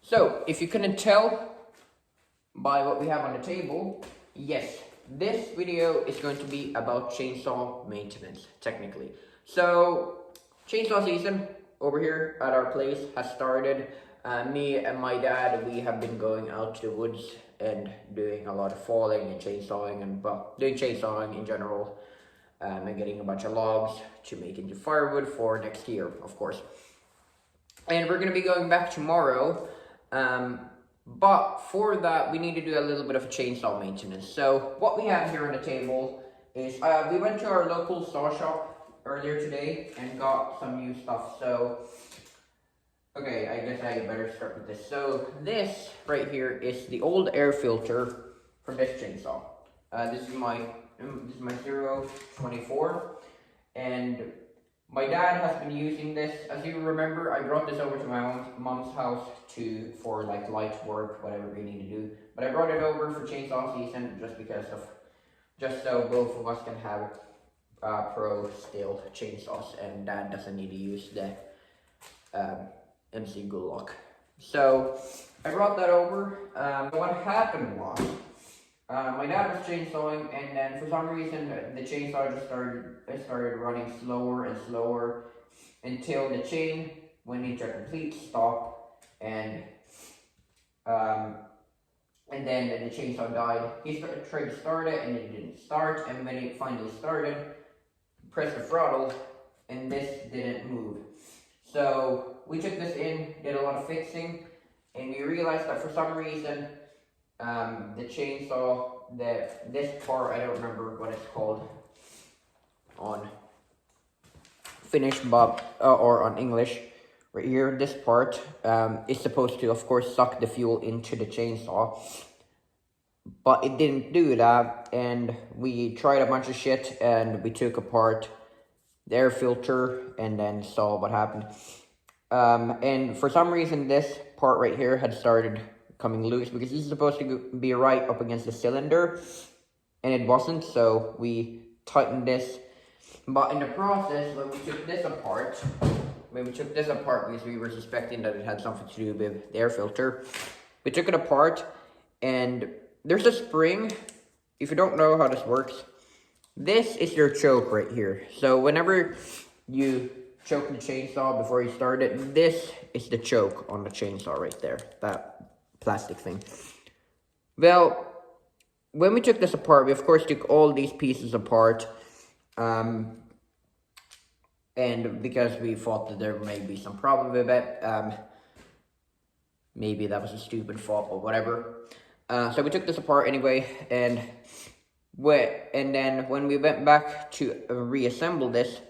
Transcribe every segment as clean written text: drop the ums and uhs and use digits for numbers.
So, if you couldn't tell by what we have on the table, yes, this video is going to be about chainsaw maintenance, technically. So, chainsaw season over here at our place has started. Me and my dad, we have been going out to the woods and doing a lot of falling and chainsawing and doing chainsawing in general, and getting a bunch of logs to make into firewood for next year, of course. And we're gonna be going back tomorrow. But for that, we need to do a little bit of a chainsaw maintenance. So what we have here on the table is, we went to our local saw shop earlier today and got some new stuff. So, okay, I guess I better start with this. So this right here is the old air filter from this chainsaw. This is my 024, and my dad has been using this. As you remember, I brought this over to my mom's house for like light work, whatever we need to do. But I brought it over for chainsaw season just so both of us can have pro steel chainsaws, and Dad doesn't need to use the MC Gulak. So I brought that over. What happened was, my dad was chainsawing, and then for some reason the chainsaw just started running slower and slower until the chain went into a complete stop, and then the chainsaw died. He tried to start it, and it didn't start, and when it finally started, pressed the throttle, and this didn't move. So we took this in, did a lot of fixing, and we realized that for some reason the chainsaw, this part, I don't remember what it's called on Finnish, but or on English, right here, this part is supposed to, of course, suck the fuel into the chainsaw, but it didn't do that, and we tried a bunch of shit, and we took apart the air filter and then saw what happened. And for some reason this part right here had started coming loose, because this is supposed to be right up against the cylinder, and it wasn't, so we tightened this. But in the process, when we took this apart, because we were suspecting that it had something to do with the air filter, we took it apart, and there's a spring. If you don't know how this works, this is your choke right here. So whenever you choke the chainsaw before you start it, this is the choke on the chainsaw right there, that plastic thing. Well, when we took this apart, we of course took all these pieces apart, and because we thought that there may be some problem with it, maybe that was a stupid thought or whatever. So we took this apart anyway, and then when we went back to reassemble this,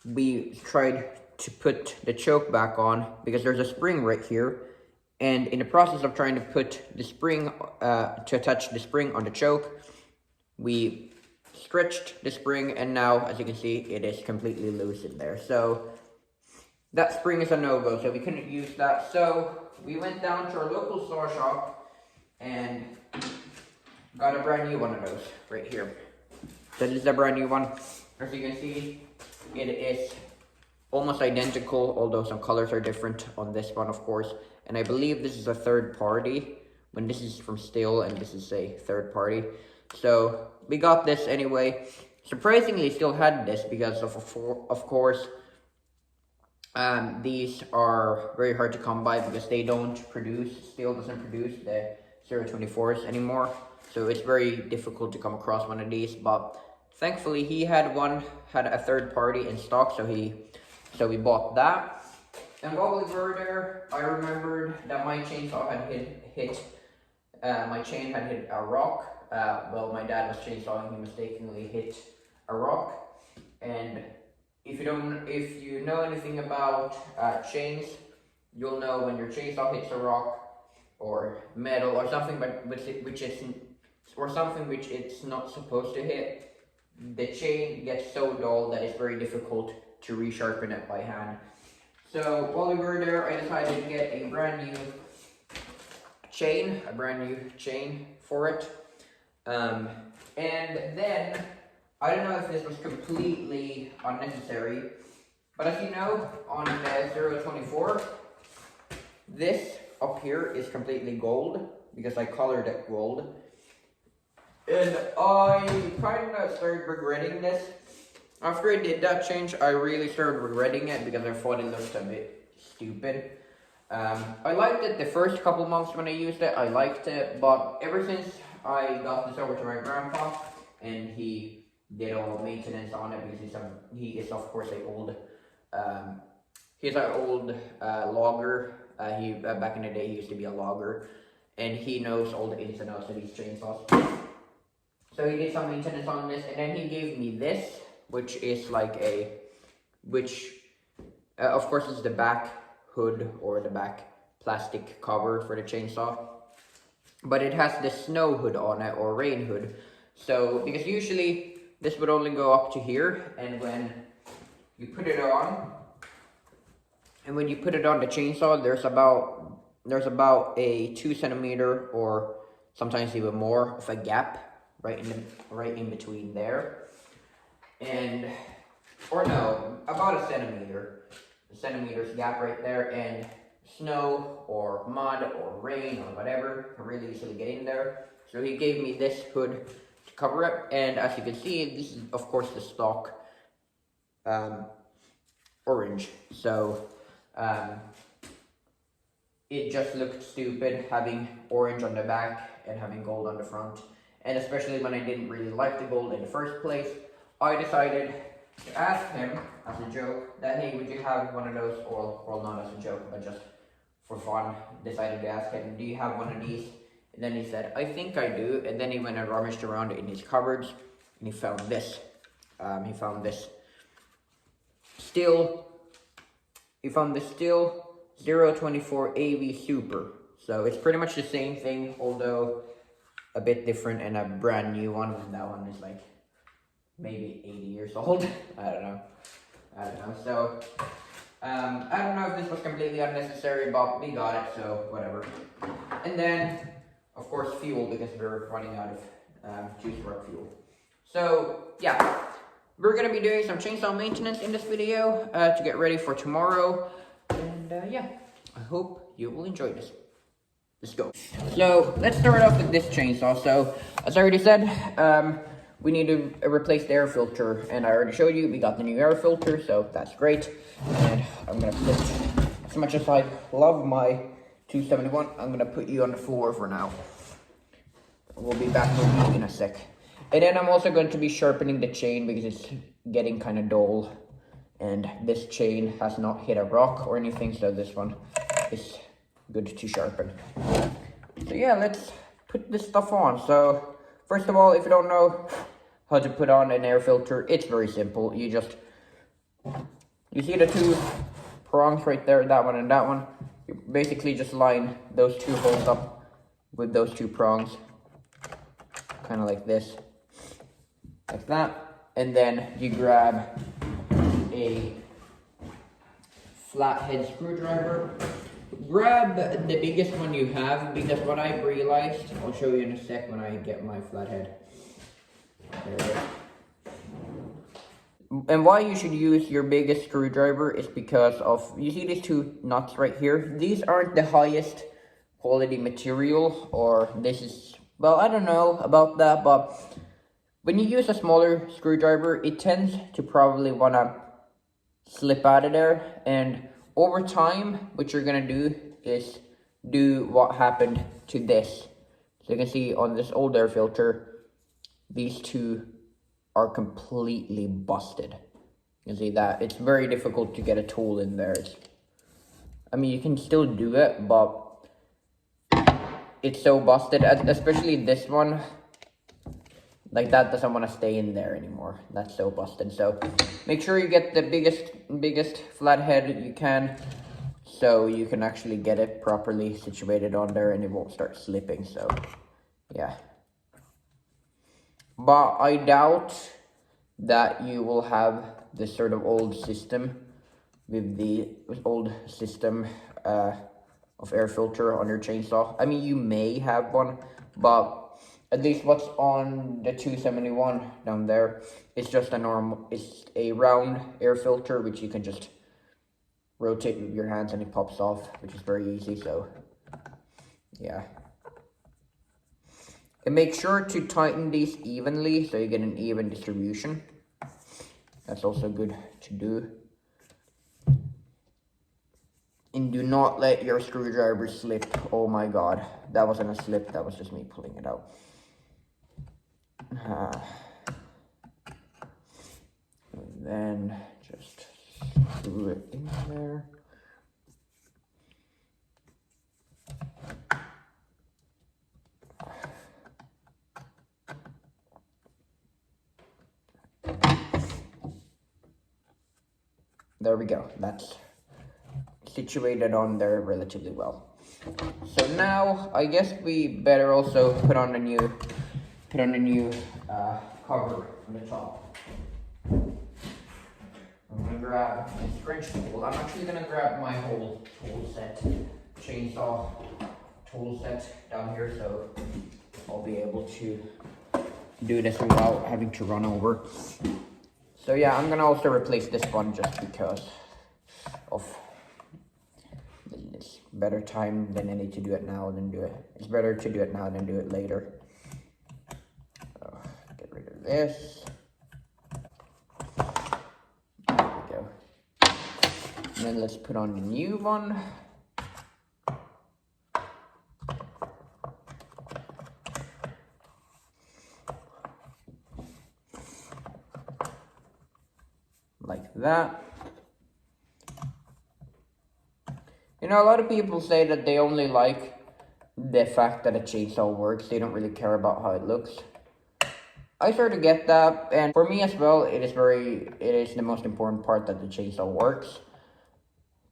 we tried to put the choke back on, because there's a spring right here. And in the process of trying to put the spring, to attach the spring on the choke, we stretched the spring, and now, as you can see, it is completely loose in there. So that spring is a no-go, so we couldn't use that. So we went down to our local saw shop and got a brand new one of those right here. So this is a brand new one. As you can see, it is almost identical, although some colors are different on this one, of course. And I believe this is a third party, when this is from Stihl and this is a third party. So we got this anyway. Surprisingly, Stihl had this, because of course, these are very hard to come by, because they don't produce, Stihl doesn't produce the 024s anymore. So it's very difficult to come across one of these, but thankfully he had a third party in stock, so we bought that. And while we were there, I remembered that my chainsaw had my chain had hit a rock. Well, my dad was chainsawing, he mistakenly hit a rock. And if you know anything about chains, you'll know when your chainsaw hits a rock or metal or something, which it's not supposed to hit, the chain gets so dull that it's very difficult to resharpen it by hand. So while we were there, I decided to get a brand new chain for it. And then, I don't know if this was completely unnecessary, but as you know, on the 024, this up here is completely gold because I colored it gold. And I kind of started regretting this. After I did that change, I really started regretting it because I thought it looked a bit stupid. I liked it the first couple months when I used it, I liked it, but ever since I got this over to my grandpa, and he did all the maintenance on it because he is of course an old, he's an old logger. He back in the day he used to be a logger, and he knows all the ins and outs of these chainsaws. So he did some maintenance on this, and then he gave me this, which is like of course is the back hood or the back plastic cover for the chainsaw, but it has the snow hood on it or rain hood. So because usually this would only go up to here, and when you put it on, the chainsaw, there's about a 2 centimeter or sometimes even more of a gap right in between there, about a centimeter's gap right there, and snow or mud or rain or whatever can really easily get in there. So he gave me this hood to cover it, and as you can see, this is of course the stock orange. So it just looked stupid having orange on the back and having gold on the front, and especially when I didn't really like the gold in the first place. I decided to ask him as a joke that, hey, would you have one of those, or well, not as a joke, but just for fun, decided to ask him, do you have one of these? And then he said, I think I do. And then he went and rummaged around in his cupboards, and he found this. He found this Stihl 024 AV Super. So it's pretty much the same thing, although a bit different, and a brand new one. And that one is like maybe 80 years old. I don't know. So I don't know if this was completely unnecessary, but we got it, so whatever. And then of course fuel, because we're running out of juice work fuel. So yeah, we're gonna be doing some chainsaw maintenance in this video to get ready for tomorrow. And yeah, I hope you will enjoy this. Let's go. So let's start off with this chainsaw. So as I already said, we need to replace the air filter, and I already showed you we got the new air filter, so that's great. And I'm gonna put, as much as I love my 271, I'm gonna put you on the floor for now. We'll be back with you in a sec. And then I'm also going to be sharpening the chain because it's getting kind of dull, and this chain has not hit a rock or anything, so this one is good to sharpen. So yeah, let's put this stuff on. So first of all, if you don't know how to put on an air filter, it's very simple. You see the two prongs right there, that one and that one. You basically just line those two holes up with those two prongs, kind of like this, like that. And then you grab a flathead screwdriver. Grab the biggest one you have, because what I've realized, I'll show you in a sec when I get my flathead. There it is. And why you should use your biggest screwdriver is because of, you see these two nuts right here? These aren't the highest quality material, or this is, well, I don't know about that, but when you use a smaller screwdriver, it tends to probably want to slip out of there, and over time, what you're going to do is do what happened to this. So you can see on this old air filter, these two are completely busted. You can see that. It's very difficult to get a tool in there. I mean, you can still do it, but it's so busted, especially this one. Like, that doesn't want to stay in there anymore. That's so busted. So make sure you get the biggest flathead you can, so you can actually get it properly situated on there and it won't start slipping. So yeah, but I doubt that you will have this sort of old system with the old system of air filter on your chainsaw. I mean, you may have one, but at least what's on the 271 down there, it's just it's a round air filter, which you can just rotate with your hands and it pops off, which is very easy. So Yeah. And make sure to tighten these evenly so you get an even distribution. That's also good to do. And do not let your screwdriver slip. Oh my god, that wasn't a slip, that was just me pulling it out. And then just screw it in there. There we go, that's situated on there relatively well. So now I guess we better also put on a new cover on the top. I'm gonna grab this French tool. I'm actually gonna grab my whole tool set, chainsaw tool set down here, so I'll be able to do this without having to run over. So yeah, I'm gonna also replace this one just because of it's better time than any to do it now than do it. It's better to do it now than do it later. So get rid of this. There we go. And then let's put on the new one. Like that. You know, a lot of people say that they only like the fact that a chainsaw works. They don't really care about how it looks. I sort of get that, and for me as well, it is the most important part that the chainsaw works.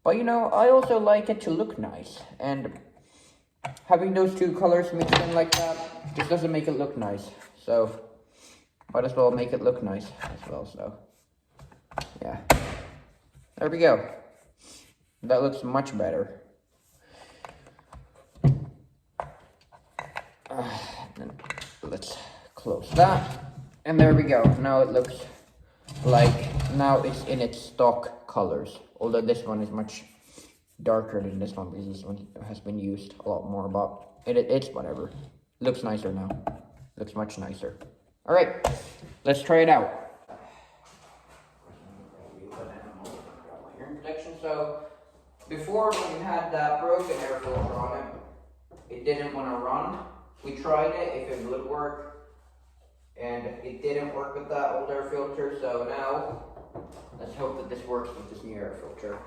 But you know, I also like it to look nice, and having those two colors mixed in like that just doesn't make it look nice. So, might as well make it look nice as well, so. Yeah, there we go. That looks much better. Then let's close that. And there we go. Now it looks like, now it's in its stock colors. Although this one is much darker than this one because this one has been used a lot more, but it's whatever. Looks nicer now. Looks much nicer. All right, let's try it out. So before, when we had that broken air filter on it, it didn't want to run. We tried it if it would work, and it didn't work with that old air filter. So now let's hope that this works with this new air filter.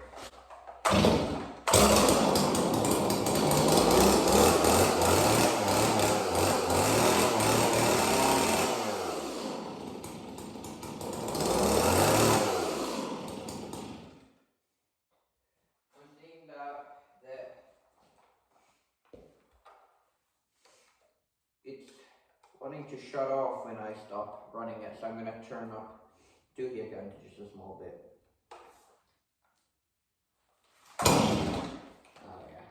It's wanting to shut off when I stop running it, so I'm going to turn up duty again to just a small bit. Oh yeah.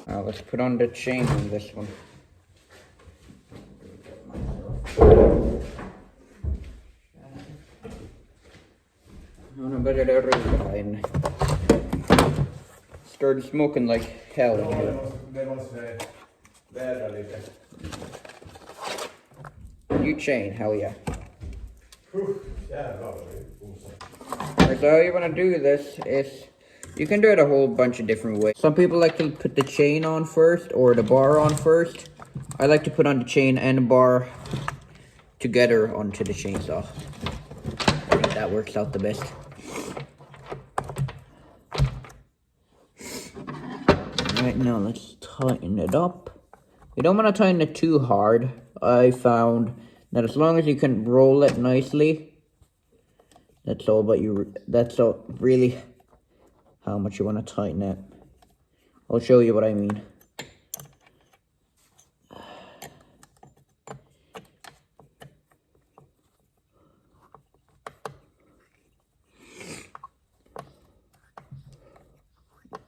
Now let's put on the chain on this one. No, nu börjar det rulla här inne. Started smoking like hell in here. New chain, hell yeah. Alright, so how you want to do this is, you can do it a whole bunch of different ways. Some people like to put the chain on first or the bar on first. I like to put on the chain and the bar together onto the chainsaw. I think that works out the best. Alright, now let's tighten it up. You don't want to tighten it too hard. I found that as long as you can roll it nicely, that's all really how much you want to tighten it. I'll show you what I mean.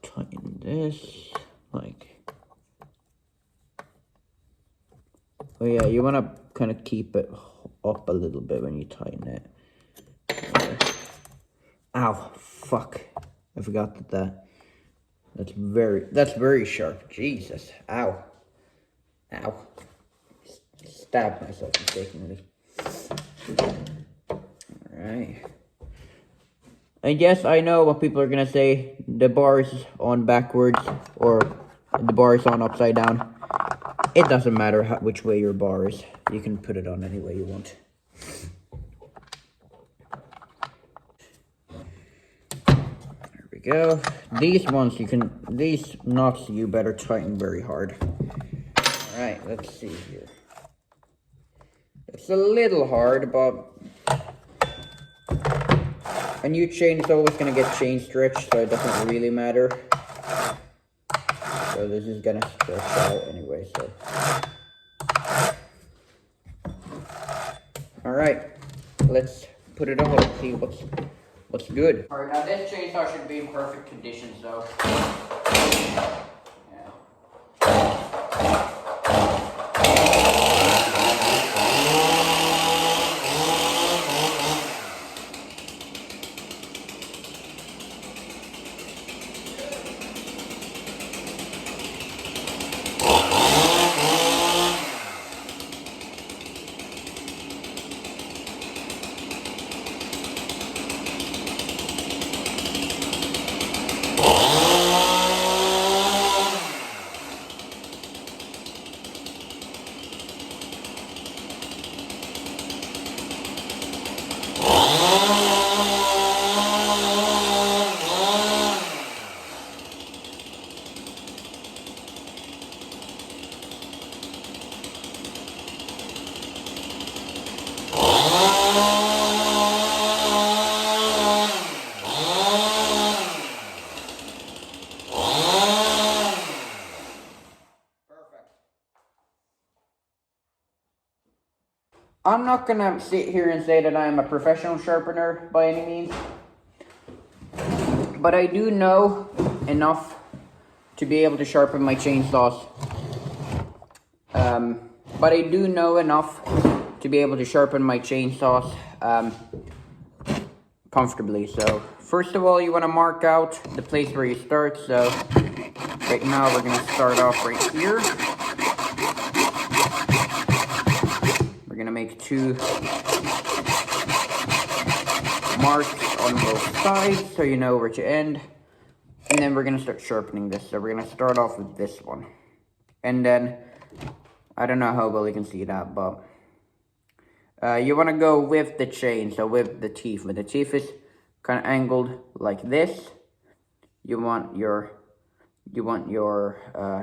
Tighten this, like, oh yeah, you want to kind of keep it up a little bit when you tighten it. Ow, fuck, I forgot that's very sharp. Jesus, ow, stabbed myself mistakenly. Alright. And yes, I know what people are gonna say, the bar is on backwards, or the bar is on upside down. It doesn't matter which way your bar is. You can put it on any way you want. There we go. These knots you better tighten very hard. Alright, let's see here. It's a little hard, but a new chain is always going to get chain stretched, so it doesn't really matter. So this is going to stretch out anyway, so. Alright, let's put it on and see what's good. Alright, now this chainsaw should be in perfect condition, so. I'm not gonna sit here and say that I'm a professional sharpener by any means, but I do know enough to be able to sharpen my chainsaws. Comfortably. So first of all, you want to mark out the place where you start. So right now we're gonna start off right here. We're gonna make 2 marks on both sides so you know where to end. And then we're gonna start sharpening this. So we're gonna start off with this one. And then, I don't know how well you can see that, but you wanna go with the chain, so with the teeth. When the teeth is kind of angled like this, you want your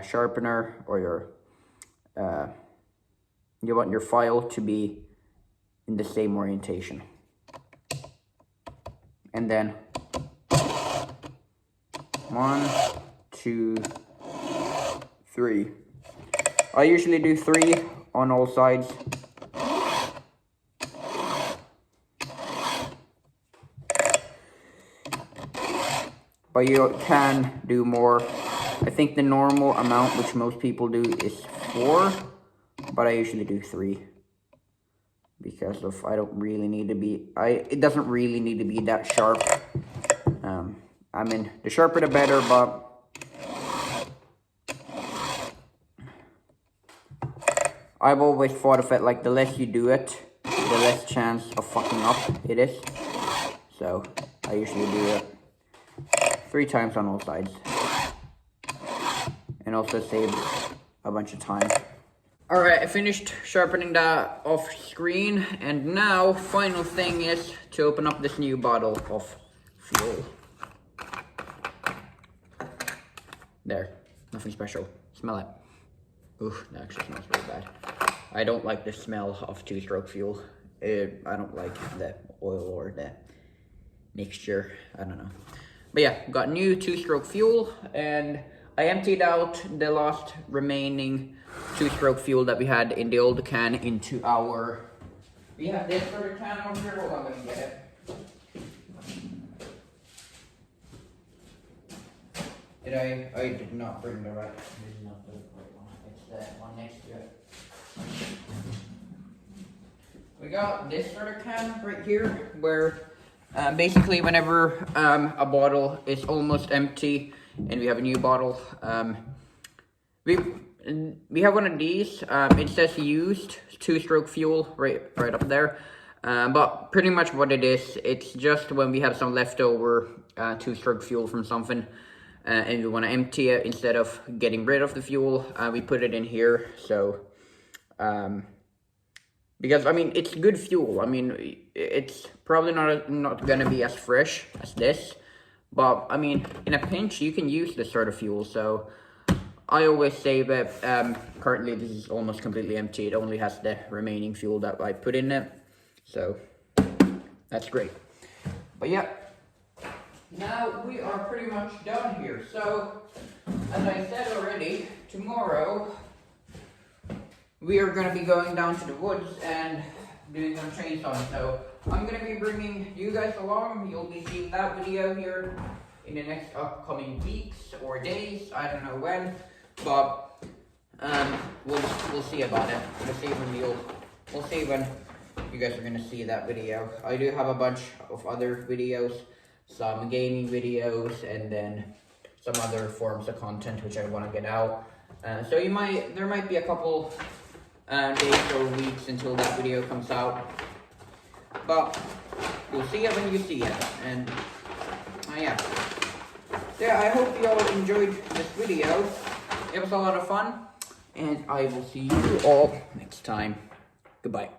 sharpener or you want your file to be in the same orientation. And then 1, 2, 3. I usually do 3 on all sides. But you can do more. I think the normal amount, which most people do, is 4. But I usually do 3. Because of, I don't really need to be, it doesn't really need to be that sharp. I mean, the sharper the better, but I've always thought of it like the less you do it, the less chance of fucking up it is. So I usually do it 3 times on all sides. And also saves a bunch of time. Alright, I finished sharpening that off screen, and now final thing is to open up this new bottle of fuel. There, nothing special. Smell it. Ooh, that actually smells really bad. I don't like the smell of two-stroke fuel. I don't like the oil or the mixture. I don't know. But yeah, got new two-stroke fuel, and I emptied out the last remaining two-stroke fuel that we had in the old can into our... We have this sort of can over here. Hold on, let me get it. I did not bring the right... This is not the right one. It's the one next to it. We got this sort of can right here, where basically whenever a bottle is almost empty and we have a new bottle, we have one of these. It says used two-stroke fuel right up there, but pretty much what it is, it's just when we have some leftover two-stroke fuel from something, and we want to empty it, instead of getting rid of the fuel, we put it in here. So because I mean, it's good fuel. I mean, it's probably not gonna be as fresh as this, but I mean, in a pinch you can use this sort of fuel. So I always save it. Currently this is almost completely empty. It only has the remaining fuel that I put in it, so that's great. But yeah, now we are pretty much done here. So as I said already, tomorrow we are going to be going down to the woods and doing some chainsawing. So I'm going to be bringing you guys along. You'll be seeing that video here in the next upcoming weeks or days. I don't know when, but we'll see about it. We'll see when you guys are going to see that video. I do have a bunch of other videos, some gaming videos, and then some other forms of content which I want to get out. So there might be a couple days or weeks until that video comes out, but you'll see it when you see it. And yeah, I hope you all enjoyed this video. It was a lot of fun, and I will see you all next time. Goodbye.